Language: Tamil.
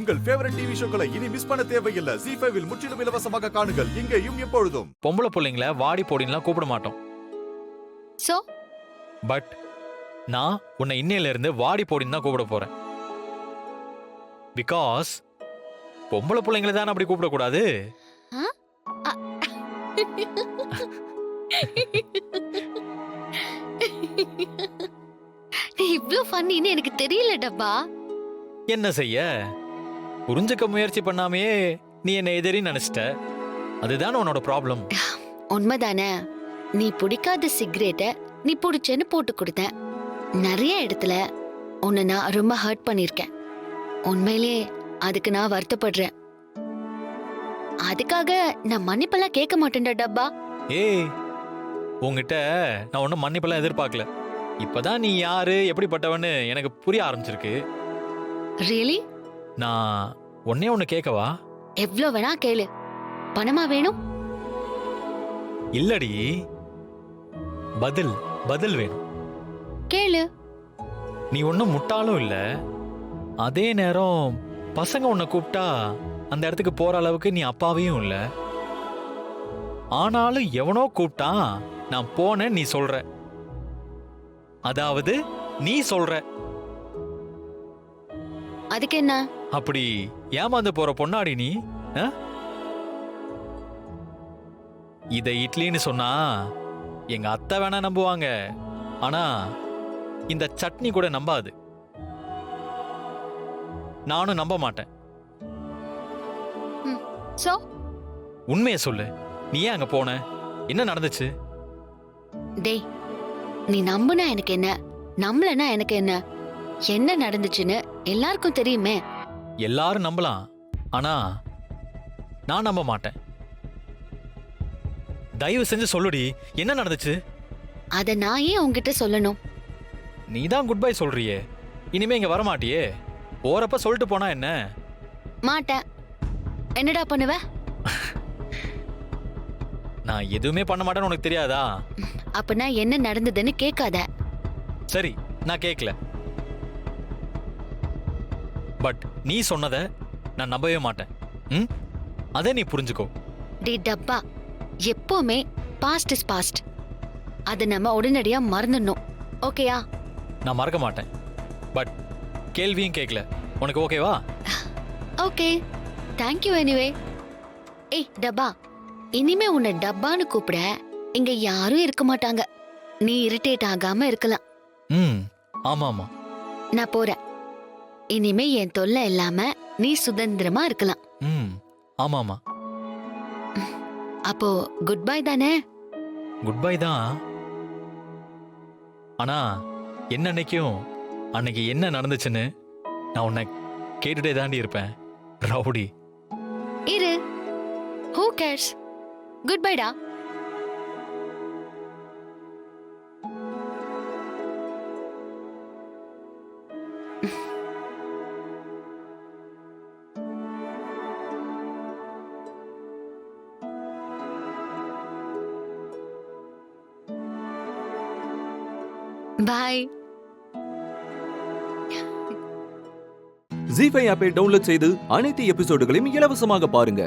உங்கள் ஃபேவரட் டிவி ஷோக்களை இனி மிஸ் பண்ண தேவையில்லை. ZEE5 இல் முற்றிலும் இலவசமாக காணுங்கள், இங்கேயும் எப்பொழுதும். பொம்பளை பிள்ளைங்கள வாடி போடின்லாம் கூப்பிட மாட்டோம். சோ பட் நான் உன்னை இன்னையில இருந்து வாடி போடின்னு தான் கூப்பிட போறேன். பிகாஸ் பொம்பளை பிள்ளைங்களை தான் அப்படி கூப்பிடக்கூடாது. நீ இவ்ளோ ஃபன்னின்னு எனக்கு தெரியல டப்பா. என்ன செய்ய, புரிஞ்சுக்க முயற்சி பண்ணாமையே நீ என்ன எதிரி நினைச்சிட்ட. அதுதான் உன்னோட ப்ராப்ளம். உண்மைதானே? நீ பிடிக்காத சிகரெட்டை நீ பிடிச்சேன்னு போட்டு கொடுத்தேன். நிறைய இடத்துல உன்னை நான் ரொம்ப ஹர்ட் பண்ணிருக்கேன். உண்மையிலே அதுக்கு நான் வருத்தப்படுறேன். அதுக்காக நான் மன்னிப்பெல்லாம் கேட்க மாட்டேன்டா டப்பா. ஏய், உங்ககிட்ட நான் ஒன்னும் மன்னிப்பெல்லாம் எதிர்பார்க்கல. இப்பதான் நீ யாரு எப்படிப்பட்டவன்னு எனக்கு புரிய ஆரம்பிச்சிருக்கு. ரியலி? நான் ஒன்னே ஒன்னு கேட்கவா? எவ்ளோ வேணா கேளு. பணமா வேணும்? இல்லடி, பதில் பதில் வேணும். கேளு. நீ ஒன்னும் முட்டாளும் இல்ல, அதே நேரம் பசங்க உன்னை கூப்பிட்டா அந்த இடத்துக்கு போற அளவுக்கு நீ அப்பாவையும் இல்ல. ஆனாலும் எவனோ கூப்பிட்டான், நான் போனேன் நீ சொல்ற. அதாவது நீ சொல்ற. அதுக்கு என்ன? அப்படி ஏமாந்து போற பொண்ணாடி நீ? இத இட்லின்னு சொன்னா எங்க அத்தை வேணா நம்புவாங்க, ஆனா இந்த சட்னி கூட நம்பாது. நானும் நம்ப மாட்டேன். சோ உண்மையை சொல்லு, நீ ஏன் அங்க போன? என்ன நடந்துச்சு? டேய், நீ நம்புனா எனக்கு என்ன, நம்பலனா எனக்கு என்ன? என்ன நடந்துச்சுன்னு எல்லாருக்கும் தெரியுமே. எல்லாரும் நம்பலாம், ஆனா நான் நம்ப மாட்டேன். தயவு செஞ்சு சொல்லுடி, என்ன நடந்துச்சு? அத நான் ஏன் உன்கிட்ட சொல்லணும்? நீ தான் குட் பை சொல்றியே, இனிமே இங்க வர மாட்டியே. போறப்ப சொல்லிட்டு போனா என்ன? மாட்டேன். என்னடா பண்ணுவ? நான் எதுவுமே பண்ண மாட்டேன்னு உனக்கு தெரியாதா? அப்பனா என்ன நடந்ததுன்னு கேட்காத. சரி, நான் கேட்கல. பட் நீ சொன்னதை நான் நம்பவே மாட்டேன். அதை நீ புரிஞ்சுக்கோ. டே டப்பா, எப்பவுமே பாஸ்ட் இஸ் பாஸ்ட். அதை நம்ம உடனடியா மறந்துடணும். ஓகேயா? நான் மறக்க மாட்டேன். பட் கேள்வியும் கேட்கல. உனக்கு ஓகேவா? Okay, thank you anyway. ஏய் டப்பா, இனிமே உன்னை டப்பான்னு கூப்பிட இங்க யாரும் இருக்க மாட்டாங்க. நீ இரிட்டேட் ஆகாம இருக்கலாம். ஆமா ஆமா, நான் போறேன். இனிமே என் தொல்லை இல்லாம நீ சுதந்திரமா இருக்கலாம். ஆமா ஆமா. அப்போ குட் பை தானே? குட் பை தான். ஆனா என்னன்னைக்கும் அன்னைக்கு என்ன நடந்துச்சுன்னு நான் உன்னை கேட்டுட்டே தாண்டி இருப்பேன். ரவுடி இரு. Who cares? குட் பைடா. பாய். ZEE5 ஆப்பை டவுன்லோட் செய்து அனைத்து எபிசோடுகளையும் இலவசமாக பாருங்க.